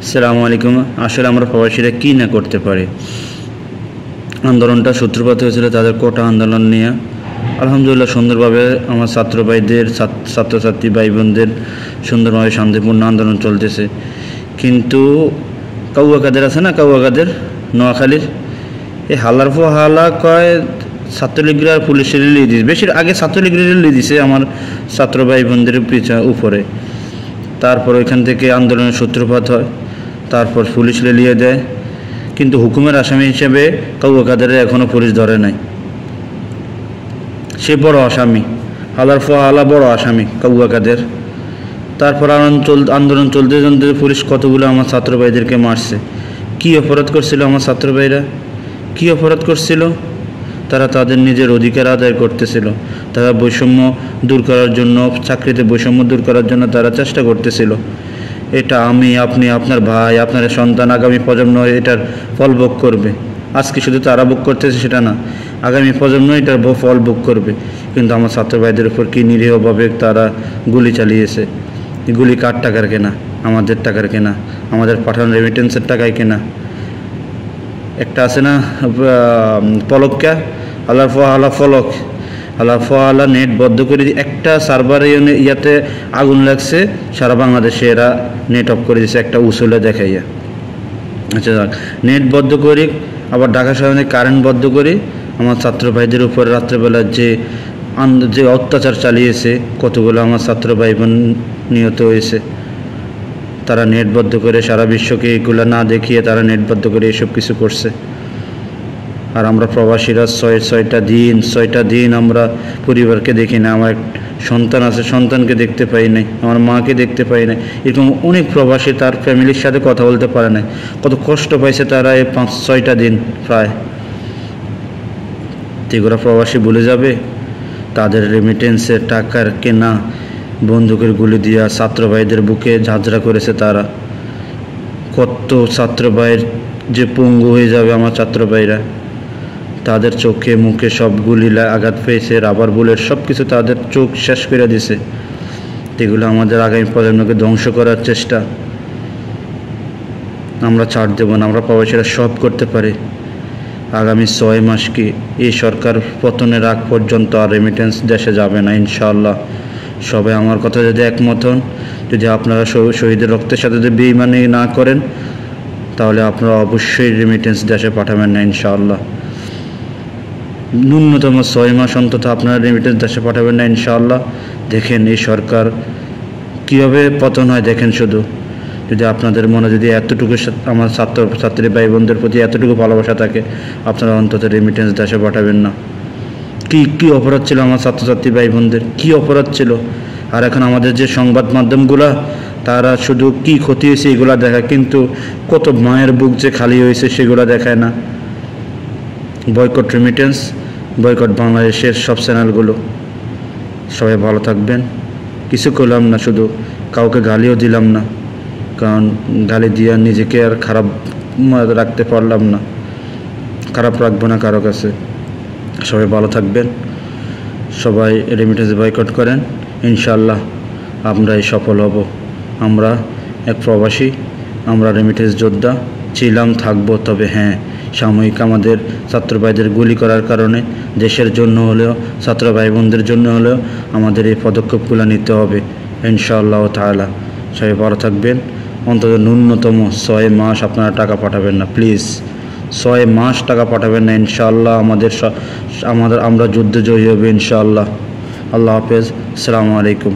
আসসালামু আলাইকুম। আসলে আমরা প্রবাসীরা কী না করতে পারি। আন্দোলনটা সূত্রপাত হয়েছিল তাদের কোটা আন্দোলন নিয়ে। আলহামদুলিল্লাহ সুন্দরভাবে আমার ছাত্র ভাইদের ছাত্রছাত্রী ভাই বোনদের সুন্দরভাবে শান্তিপূর্ণ আন্দোলন চলতেছে। কিন্তু কাউয়া কাদের আছে না, কাউয়া কাদের নোয়াখালীর এই হালার ফো হালা কয় ছাত্রলীগরা পুলিশের লিয়ে দিয়েছে, বেশি আগে ছাত্রলীগের লিয়ে দিছে আমার ছাত্র ভাই বোনদের উপরে। তারপর ওইখান থেকে আন্দোলনের সূত্রপাত হয়, তারপর পুলিশ লেলিয়ে দেয়। কিন্তু হুকুমের আসামি হিসেবে কাউয়া কাদের এখনও পুলিশ ধরে নাই। সে বড় আসামি, হালার ফো হালা বড় আসামি কাউয়া কাদের। তারপর আন্দোলন চলতে চলতে পুলিশ কতগুলো আমার ছাত্র ভাইদেরকে মারছে। কী অপরাধ করছিল আমার ছাত্র ভাইরা? কী অপরাধ করছিল? তারা তাদের নিজের অধিকার আদায় করতেছিল। তারা বৈষম্য দূর করার জন্য, চাকরিতে বৈষম্য দূর করার জন্য তারা চেষ্টা করতেছিল। এটা আমি, আপনি, আপনার ভাই, আপনার সন্তান, আগামী প্রজন্ম এটার ফল ভোগ করবে। আজকে শুধু তারা ভোগ করতেছে সেটা না, আগামী প্রজন্ম এটার ফল ভোগ করবে। কিন্তু আমার ছাত্র ভাইদের উপর কি নিরীহভাবে তারা গুলি চালিয়েছে। গুলি কার টাকার কেনা? আমাদের টাকার কেনা, আমাদের পাঠানো রেমিটেন্সের টাকায় কেনা। একটা আছে না পলককা, আল্লাহর ফলা ফলক, আল্লাহর ফলা নেট বদ্ধ করে একটা সার্ভারে ইয়াতে আগুন লাগছে, সারা বাংলাদেশে এরা নেট অফ করে দিয়েছে একটা উসুলে দেখাইয়া। আচ্ছা যাক, নেট বদ্ধ করি, আবার ঢাকা শহরে কারেন্ট বদ্ধ করি। আমার ছাত্র ভাইদের উপর রাত্রেবেলা যে অত্যাচার চালিয়েছে, কতগুলো আমার ছাত্র ভাই বোন নিহত হয়েছে। তারা নেটবদ্ধ করে সারা বিশ্বকে এগুলো না দেখিয়ে তারা নেটবদ্ধ করে এসব কিছু করছে। আর আমরা প্রবাসীরা ছয়টা দিন আমরা পরিবারকে দেখি না। আমার সন্তান আছে, সন্তানকে দেখতে পাই নাই, আমার মাকে দেখতে পাই নাই। এরকম অনেক প্রবাসী তার ফ্যামিলির সাথে কথা বলতে পারে না। কত কষ্ট পাইছে তারা এই 5-6টা দিন প্রায়। এগুলো প্রবাসী ভুলে যাবে? তাদের রেমিটেন্সের টাকার কেনা বন্দুকের গুলি দিয়া ছাত্র ভাইদের বুকে ঝাঁঝরা করেছে তারা। কত ছাত্র ভাইয়ের যে পঙ্গু হয়ে যাবে আমার ছাত্র ভাইরা। তাদের চোখে মুখে সব গুলি আঘাত পেয়েছে, রাবার বুলেট সব কিছু তাদের চোখ শেষ করে দিছে। এগুলো আমাদের আগামী প্রজন্মকে ধ্বংস করার চেষ্টা। আমরা ছাড় দেব না, আমরা প্রবাসীরা সব করতে পারি। আগামী 6 মাস কি এই সরকার পতনের আগ পর্যন্ত আর রেমিটেন্স দেশে যাবে না ইনশাআল্লাহ। সবাই আমার কথা যদি একমত হন, যদি আপনারা শহীদের রক্তের সাথে যদি বেইমানি না করেন, তাহলে আপনারা অবশ্যই রেমিটেন্স দেশে পাঠাবেন না ইনশাআল্লাহ। ন্যূনতম 6 মাস অন্তত আপনারা রেমিটেন্স দেশে পাঠাবেন না ইনশাআল্লাহ। দেখেন এই সরকার কীভাবে পতন হয়, দেখেন শুধু। যদি আপনাদের মনে যদি এতটুকু আমার ছাত্রছাত্রী ভাই বোনদের প্রতি এতটুকু ভালোবাসা থাকে, আপনারা অন্তত রেমিটেন্স দেশে পাঠাবেন না। কি অপরাধ ছিল আমার ছাত্রছাত্রী ভাই বোনদের? কী অপরাধ ছিল? আর এখন আমাদের যে সংবাদ মাধ্যমগুলা, তারা শুধু কি ক্ষতি হয়েছে এগুলা দেখায়, কিন্তু কত মায়ের বুক যে খালি হয়েছে সেগুলো দেখায় না। বয়কট রেমিটেন্স, বয়কট বাংলাদেশের সব চ্যানেলগুলো। সবাই ভালো থাকবেন। কিছু করলাম না, শুধু কাউকে গালিও দিলাম না, কারণ গালি দিয়ে নিজেকে আর খারাপ রাখতে পারলাম না, খারাপ রাখবো না কারো কাছে। সবাই ভালো থাকবেন, সবাই রেমিটেন্স বয়কট করেন, ইনশাআল্লাহ আমরাই সফল হব। আমরা এক প্রবাসী, আমরা রেমিটেন্স যোদ্ধা ছিলাম, থাকবো। তবে হ্যাঁ, সাময়িক আমাদের ছাত্র ভাইদের গুলি করার কারণে দেশের জন্য হলেও, ছাত্র ভাই বোনদের জন্য হলেও আমাদের এই পদক্ষেপগুলো নিতে হবে ইনশাআল্লাহ তাআলা। সবাই ভালো থাকবেন। অন্তত ন্যূনতম 6 মাস আপনারা টাকা পাঠাবেন না প্লিজ। 6 মাস টাকা পাঠাবেন না ইনশাআল্লাহ। আমরা যুদ্ধে জয়ী হবে ইনশাআল্লাহ। আল্লাহ হাফেজ, আসসালামু আলাইকুম।